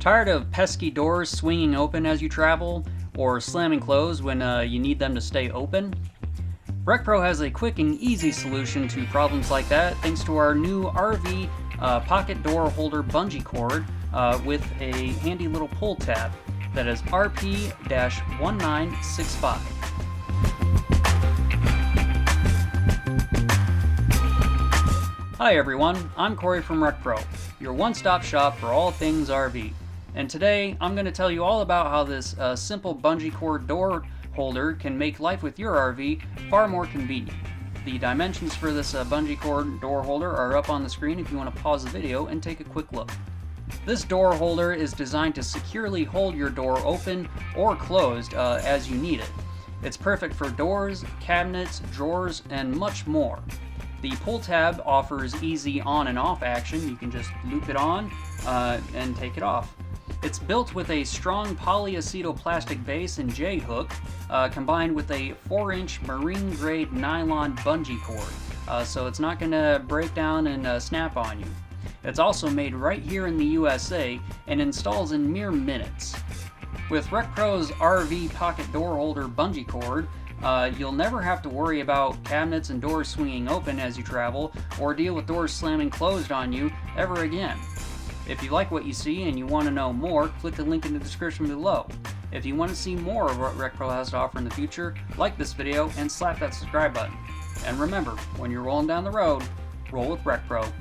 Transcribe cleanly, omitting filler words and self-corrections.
Tired of pesky doors swinging open as you travel, or slamming closed when you need them to stay open? RecPro has a quick and easy solution to problems like that thanks to our new RV pocket door holder bungee cord with a handy little pull tab that is RP-1965. Hi everyone, I'm Corey from RecPro, your one-stop shop for all things RV. And today, I'm going to tell you all about how this simple bungee cord door holder can make life with your RV far more convenient. The dimensions for this bungee cord door holder are up on the screen if you want to pause the video and take a quick look. This door holder is designed to securely hold your door open or closed as you need it. It's perfect for doors, cabinets, drawers, and much more. The pull tab offers easy on and off action. You can just loop it on and take it off. It's built with a strong polyacetyl plastic base and J-hook, combined with a 4-inch marine-grade nylon bungee cord, so it's not going to break down and snap on you. It's also made right here in the USA and installs in mere minutes. With RecPro's RV pocket door holder bungee cord, you'll never have to worry about cabinets and doors swinging open as you travel, or deal with doors slamming closed on you ever again. If you like what you see and you want to know more, click the link in the description below. If you want to see more of what RecPro has to offer in the future, like this video and slap that subscribe button. And remember, when you're rolling down the road, roll with RecPro.